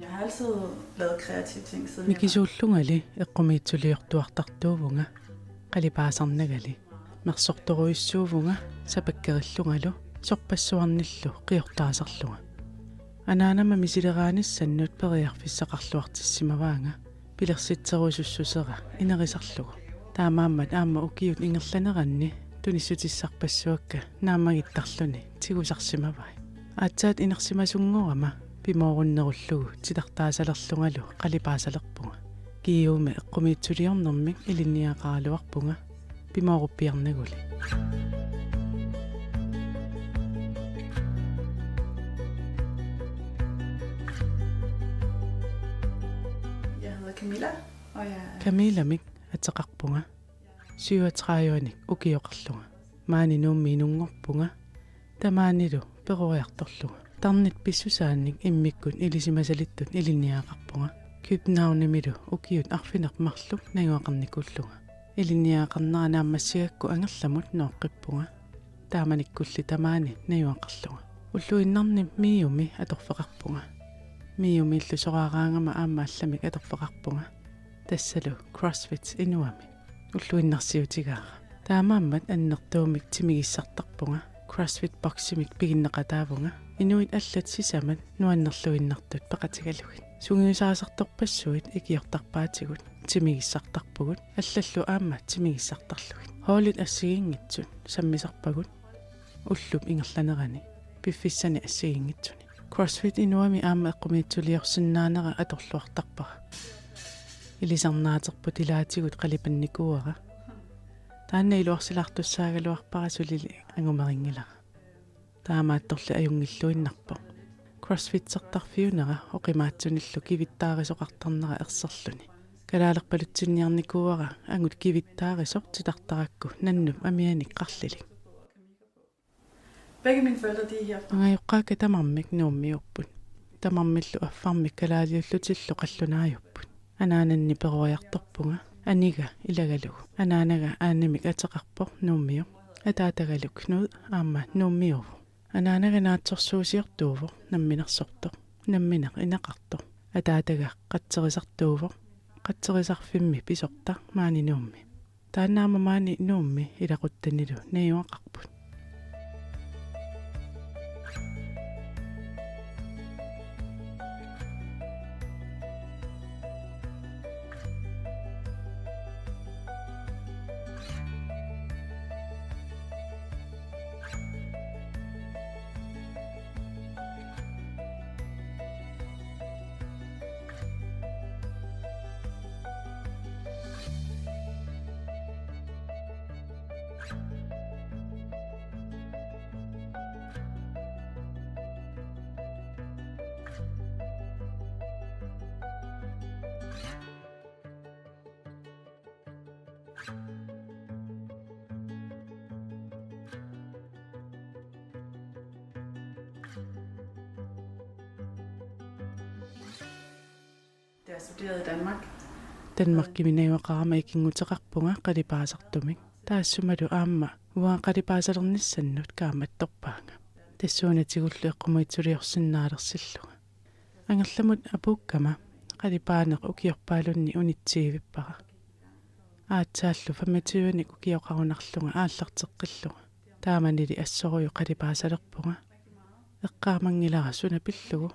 Jeg har altid lavet kreative ting siden Mikisuullungali eqqumiitsuliortuartartuuvunga qalipaasarnagali mersortoruissuuvunga sapakkerillungalu sorpassuarnillu qiortaasarlunga anaanama misileraanissannut periarfissaqarluartissimavaanga pilersitserusussusera inerisarlugu taamaammat aamma ukiut ingerlaneranni tunissutissarpassuakka naamagittarluni tigusarsimavai aatsaat inersimasungorama pimoorunnerullugu titartaasalerlungalu qalipaasalerpunga kiiume eqqumiitsuliornermik ilinniaqaraluarpunga pimooruppiarnaguli Jeg hedder Camilla, og jeg Camilla-mik atseqarpunga 37-anik ukioqarlunga maani nuummiinungorpunga tamaanilu peroriartorluga tarnit pissusaannik immikkun ilisimasalittut ilinniaqarpunga Københavnamilu ukiut arfinermarluk naguaqarnikulluga ilinniaqarneraanaammassiagakku angerlamut nooqqippunga taamanikkulli tamaani naguaqarluga ulluinnarni miiumi atorfeqarpunga miiumi illusoraaraangama aamma allamik atorfeqarpunga tassalu CrossFit inuami ulluinnarsiutigaara taamaammat annertuumik timigissartarpunga CrossFit boximik piginneqataavunga inuit allat sisamat nuannerluinnartut peqatigaluit sungiusaasartorpassuit ikiortarpaatigut timigissartarpugut allallu aamma timigissartarluit hoolit assigiingitsut sammisarpagut ullup ingerlanerani piffissani assigiingitsuni CrossFit inuami aamma eqqumiitsuliorsinnaanera atorluartarpara ilisarnaaterpu tilaatigut qalipannikuara taanna iluarsilaartussaagaluarpara sulili angumeringilara taamaattorli ajungilluinnarpo CrossFit-sertarfiunera oqimaatsunillu kivittaarisoqartarnera erserluni kalaalerpalutsinniarnikuara angut kivittaarisor titartarakku nannup amianik qarlilik begge mine forældre, de er herfra. angajuqqaaka tamarmik nuummiupput tamarmillu affarmik kalaaliullutillu qallunaajupпут анаананни перуаярторпунга анига илагалугу анаанага ааннимик атеқарпор нууммиу атаатагалук нуд аама нууммиуву анаанага наатсорсуусиортуувор намминерсорто намминеқ инеқарто атаатага қатсерисартуувор қатсерисарфимми писорта маани нуумми тааннаама маани нуумми илақуттанилу наюақарпут Da jeg studerede i Danmark, Danmark-giminajuaqarama ikingutеқарпунга qalipaasertumik taassumadu aamma uaa qalipaasalernissannut kaamattorpaanga tassuunatигуллу eqqumiitsuliorsinnaalersilluga angerlamut apuukkama qalipaaneq ukiorpaalunni unitsiivippaqa aatsaallu 25-ник ukioqarunarlunga aallarteqqilluga taamanili assoruju qalipaasalerpunga eqqaamangilara sunapillugu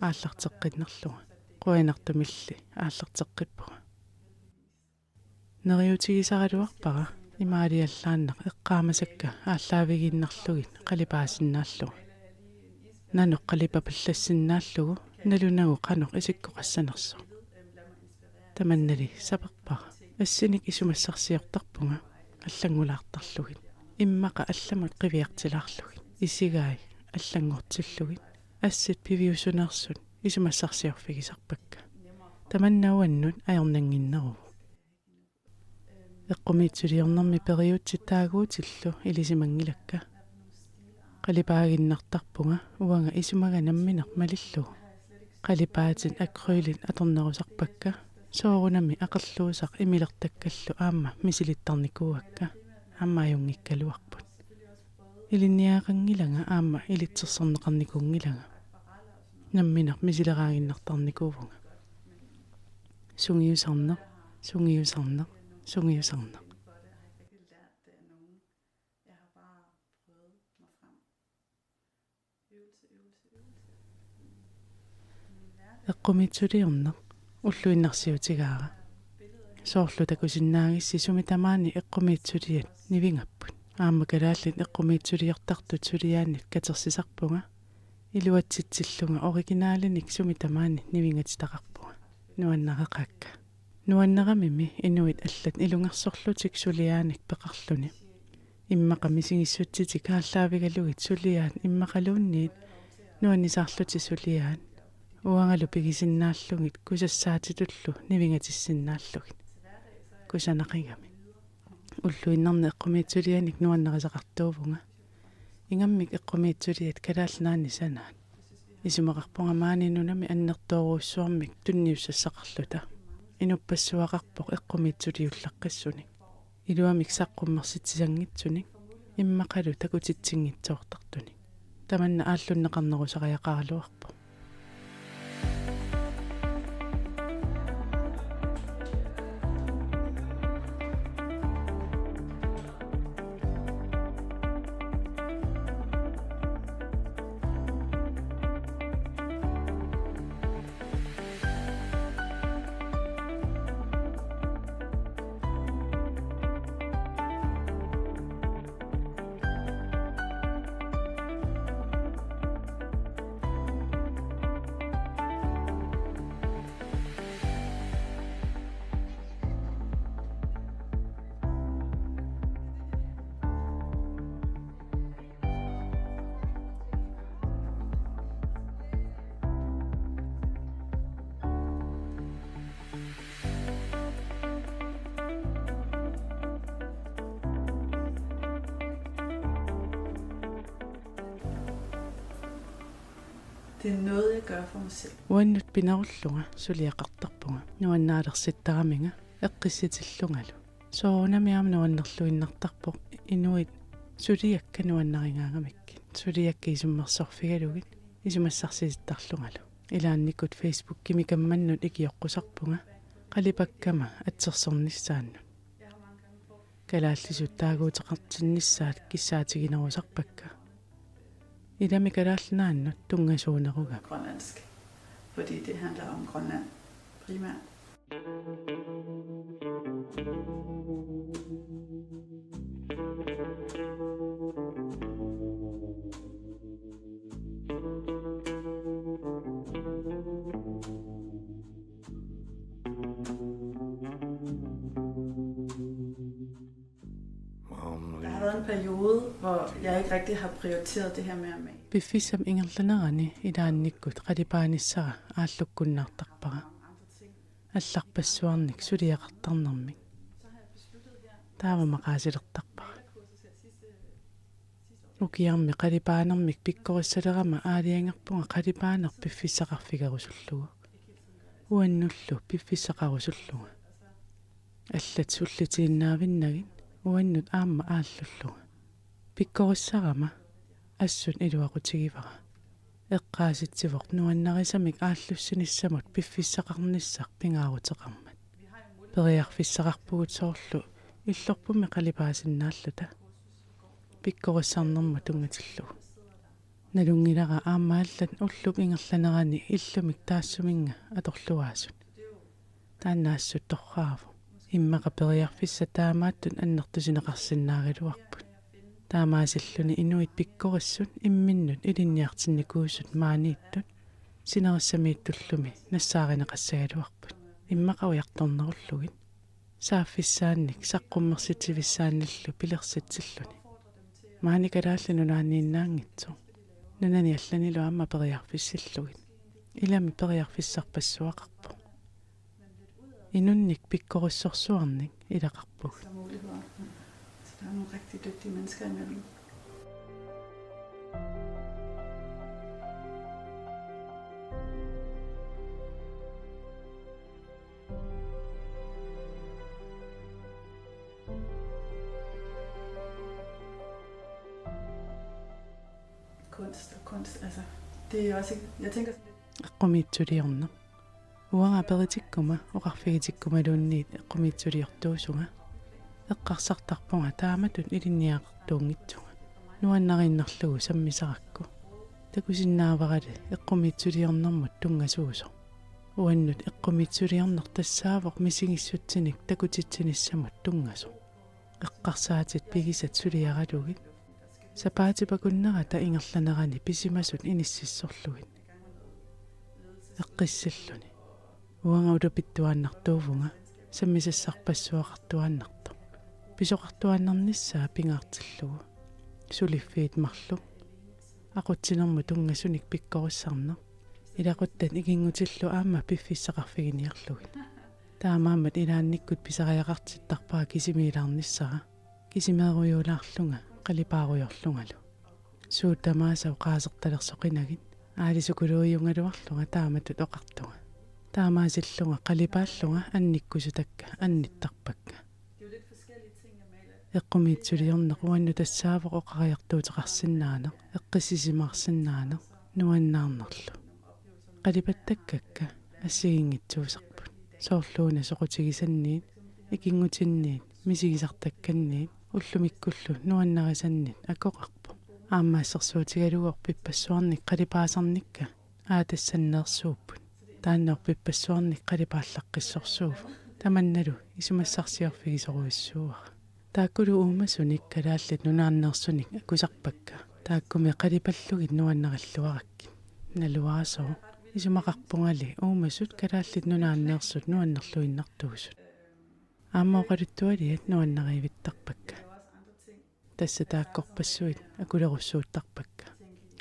aallarteqqinnerluga qoinartumilli aallarteqqippuga neriutigisaraluarpara imaaliallaanneq eqqaamasakka ааллаавигииннарлугит qalipaasinnaаллуга нану qalipapallassinnaаллугу налунагу qanoq isиккоqaссанерсо таманнали саперпара ассиник исумассарсиортарпунга аллангулаартарлугит иммаqa алламут qivиартилаарлугит исигаи аллангортиллугит ассит пивиусунерсут исумассарсиорфигисарпакка таманнауаннут аернангиннеру eqqumiitsuliornermi periutsitaaguutillu ilisимангилакка qalipaaginnartarpunga uanga isumaga nammineq malillugu qalipaatin akrylit atornerusarpakka soorunami aqerluusaq imilertakkallu aamma misilittarnikuuakka aammaajungikkaluarput ilinniaqangilanga aamma ilitserserneqarnikungilanga Namminar misileraanginnartarnikuuvunga. Sungiusarner, sungiusarner, sungiusarner. Eqqumitsuliorner, ulluinnarsiutigaara. Soorlu takusinnaagissi sumitamaani eqqumitsuliat nivingapput. Aamakalaallin eqqumitsuliortartut suliaannit katersisarpunga. Iluatsitsillunga originaalinik sumitamaani nivingatitaqarpunga. Nuannaqaqakka. Nuanneramimi inuit allat ilungarsorlutik suliaanik peqarluni. Immaqamisingissutsitik aallaavigallugit suliaan immaqaluunniit nuannisaarluti suliaan. Uangalu pigisinnaallugit kusassaatitullu nivingatissinnaallugit. Kusanaqigami. Ulluinnarne eqqumitsulianik nuannaqasaqartuuvunga. Ingammik eqqumitsuliat kalaalnaanni sanaan. Isumaqarpunga maaninunami annertooruussuarmik tunniussassaqarluta. Inuppassuaqarpoq eqqumitsuliullaqqissunik. Iluamik saqqummersitsisangitsunik. Immaqalu takutitsinngitsoortartunik. Tamanna aallunneqarnerusaqajaqaaluarpo. Det er noget, jeg gør for mig selv. Uannut pinarulluga suliaqartarpunga. Nuannaalersittaraminga eqqissitillungalu. Soonamiam nuannerluinnartarpoq inuit suliakka nuannaringaangamikkin. Suliakka isummersorfigalugit isumassarsitarlungalu. Ilaannikut Facebook kimikamannut ikioqqusarpunga. Qalipakkama atsersornissaannut. Kalaallisut taaguuteqartinnissaat kissaatiginerusarpakka. Idami kalaalnaannut tungasuuneruga. Grønlandsk, fordi det handler om Grønland primært. Der har været en periode, hvor jeg ikke rigtig har prioriteret det her med at male. Biffisam ingerlanerani ilaannikkut qalipaanissara aallukkunnaartarpara. Allarpassuarnik suliaqartarnermik. Taava maqaasilertarpara. Ukiarmi qalipaanermik pikkorissalerama aaliangerpunga qalipaaner piffissaqarfigarusullugu. Uannullu piffissaqarusullugu. Allat sullitiinnaavinnagin uannut aamma aallullugu. Pikkorissarama assun iluaqutigivaqa. Eqqaasitsivoq nuannarisamik aallussinnissamut piffissaqarnissaq pingaaruteqarmat. Periarfissaqarpugut soorlu illorpumi qalipaasinaalluta. Pikkorissarnermu tungatillugu. Nalungilara aamaallat ullup ingerlanerani illumik taassuminga atorluaasut. Taannaassut torraavu. Immaqa periarfissa taamaattun annertusineqarsinnaariluarput. Taamaasilluni inuit pikkorissut imminnut ilinniartinnikuusut maaniittut sinerissamiittullumi nassaarinaqassagaluarput. Immaqaujaqtornerullugit. Saaffissaannik saqqummersitivissaannillu pilersitsilluni. Maanikalaallu naanniinnaangitsu. Nunani allanilu aamma periarfissillugit. Ilami periarfissarpassuaqarpu. Inunnik pikkorissorsuarnik ilaqarpug. Der er nogle rigtig dygtige mennesker imellem. Kunst og kunst, altså det er også, jeg tænker sådan lidt. eqqumiitsuliorneq uanga peritikkuma oqarfigitikkuma eqqumiitsuliortuusunga eqqarsartarpunga taamatut ilinniaqertuungitsunga nuannarinnarlugu sammisaqakku takusinnaavaqali eqqumiitsuliornermut tungasuuso uannut eqqumiitsuliorner tassaavoq misigissutsinik takutitsinnissamut tungaso eqqarsaatit pigisat suliaralugit sapaatipakunnerata ingerlanerani pisimasut inississorlugit eqqissalluni uanga ulupittuannartuuvunga sammisassarpassuaqartuannarta pisoqartuannarnissaa pingaartillugu suliffiit marlu aqutsinermu tungasunik pikkorussarner ilaquttat ikingutillu aamma piffissaqarfiginiarlugit taamaammat ilaannikkut pisariaqartittarpaa kisimiilaarnissara kisimeeruyuulaarlunga qalipaaruyorlungalu suutamaasau qaasertalersoqinagit aalisukuluyungaluarlunga taamatut oqartunga taamaasillunga qalipaallunga annikkusutakka annittarpakka eqqumiitsuliorneq uannu tassaavoq oqariartuuteqarsinnaaneq eqqissisimaarsinnaaneq nuannaarnerlu qalipattakkakka assigiнгитсуусарпут соорлууна соқутигисанниит икингутинниит мисигисартакканниит уллумиккуллу нуаннарисаннит акоқарпу ааммаассерсуутигалугор пиппассуарник қалипаасарникка аатассаннеерсууппут тааннеор пиппассуарник қалипааллаққиссорсууфу таманналу исумассарсиорфигисоруиссууара тааккулу уумасуник калааллит нунаарнеерсуник акусарпакка тааккуми қалипаллугит нуаннариллуаракки налуаасоо исумақарпунгали уумасут калааллит нунаарнеерсут нуаннерлуиннартуусут аамаоқалуттуалиат нуаннаривиттарпакка тасса тааккорпассуит акулеруссууттарпакка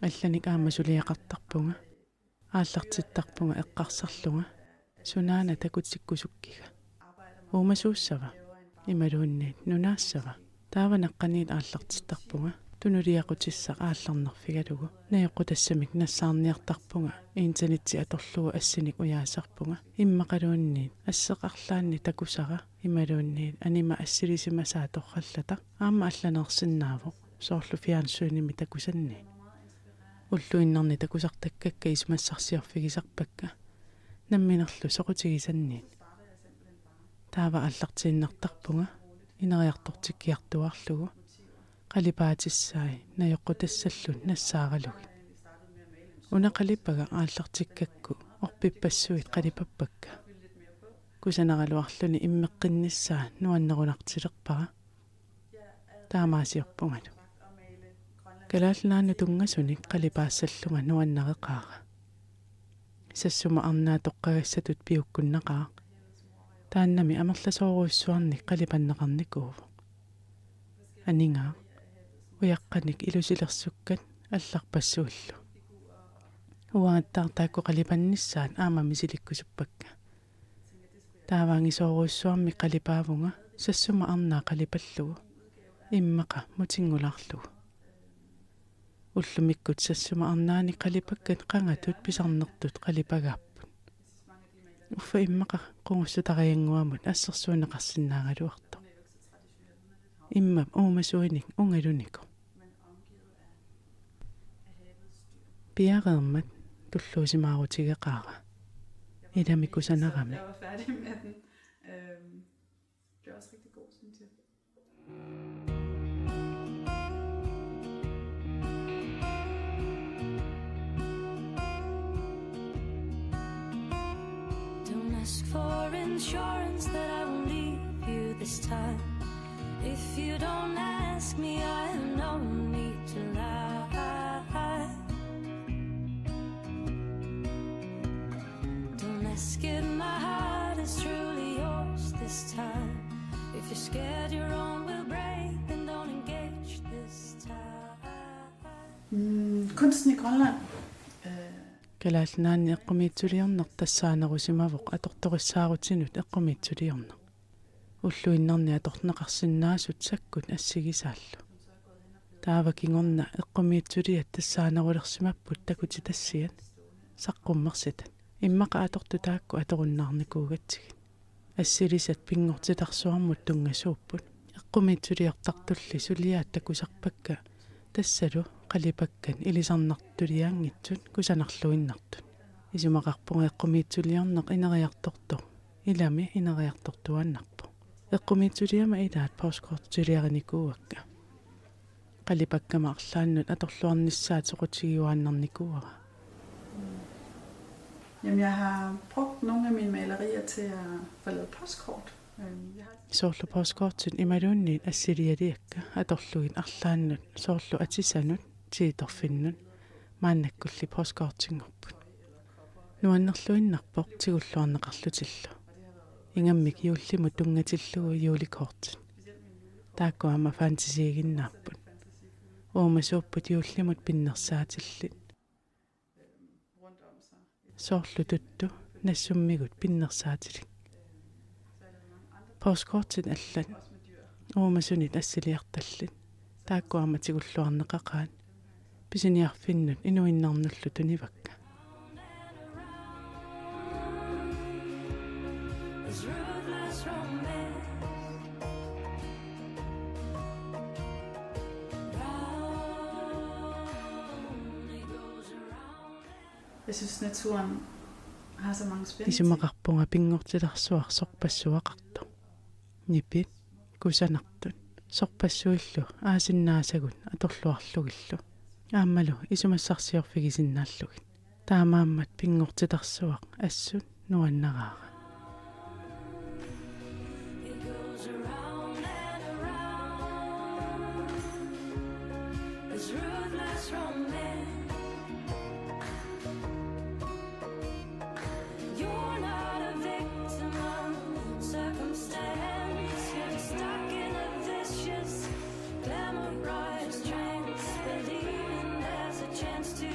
алланик аамасулиақартарпунга ааллартиттарпунга эққарсарлунга сунаана такутсиккусуккига уумасууссава ималуунниит нунаассава тааванаққаниит ааллартиттарпунга тунулиақутиссақ аалларнерфигалугу наёққутассамик нассаарниартарпунга интернетти аторлугу ассиник уяасарпунга иммақалуунниит ассеқарлаанни такусара ималуунниит анима ассилисимасаа торраллата аама алланерсиннаавоқ соорлу фиансуиними такусанни уллуиннарни такусартаккакка исмассарсиорфигисарпакка намминерлу соқутигисанниит таава аллартииннартарпунга инериартортиккиартуарлугу qalipaatissaai najoqqutassallun nassaagalugit unaqalipaga ааллартиккакку орпиппассуит qalipappakka кусанералуарлуни иммеққиннissaa нуаннерунартилерпара таамаасиорпунгалу калааллаану тунгасуник qalipаассаллунга нуаннереқаара сассума арнаа тоққагассатут пиуккуннеқаа тааннами амерласооруиссуарник qalipannеқарникууву анингаа уяққаник илусилерсуккат алларпассуиллу уааттаартаакку қалипаннissaат аама мисиликкусуппакка тааваангисооруиссуарми қалипаавунга сассума арнаа қалипаллугу иммақа мутингулаарлугу уллумиккут сассума арнаани қалипаккат қангатут писарнертут қалипагаарпут уффа иммақа қунгуссутариангуамут ассерсуунеқарсинаагалуарто имма уумасуиник унгалунику пиареермат туллуусимаарутигеқаара иламикусанерами. Jeg var færdig med den. Det er også rigtig god, synes jeg. Don't ask for insurance that I won't leave you this time. If you don't ask me, I have no need to lie. Don't ask if my heart is truly yours this time. If you're scared your own will break, then don't engage this time. Kunsten i Grønland. Kalaalnaanni eqqumiitsuliorneq tassaanerusimavoq atortorissaarutinut eqqumiitsuliorneq уллуиннарни аторнеқарсиннаасут саккут ассигисааллу таава кингорна эққумиитсулиат тассаанерулерсимаппут такути тассиат саққуммерситат иммақа аторту таакку аторуннаарникуугатсигит ассилисат пингортитарсуармут тунгасууппут эққумиитсулиортартулли сулиаат такусарпакка тассалу қалипаккан илисарнартулиаангитсут кусанарлуиннартут Isumaqarpunga eqqumiitsuliarneq ineriartortu. Ilami ineriartortuannarpu. Eqqumiitsuliama ilaat postkortuliarinikuuakka. Qalipakkama arlaannut atorluarnissaat soqutigiuaannarnikuara. Jamen, jeg har brugt nogle af mine malerier til at få lavet postkort. Soorlu postkortut imalunniit assilialiakka atorlugin arlaannut soorlu atisanut tiitorfinnut maannakkulli postkortingorput. Nuannerluinnarpoq tigulluarneqarlutillu. Ingammik juullimut tungatillugu juulikortut. Taakkuama fantasiiginnaarput. Uumasuupput juullimut pinnersaatillit. Soorlu tuttu nassummigut pinnersaatilik. Postkortit allan. Uumasunit assiliartallit. Taakkuama tigulluarneqaqaat. Pisiniarfinnut inuinnarnullu tunivakka. This ruthless romance. Round it goes around. Jeg synes, naturen har så mange spændende ting. Isumaqarpunga pingortilarsuar sorpassuaqartu. Nipit kusanartut sorpassuillu aasinnaasagут atorluarlugillu. Aammalu isumassarsiorfigisinnaallugit. Taamaammat pingortitarsuaq assut nuannaraara. It goes around and around. This ruthless romance. You're not a victim of circumstance. You're just stuck in a vicious, glamorized trance, believing there's a chance to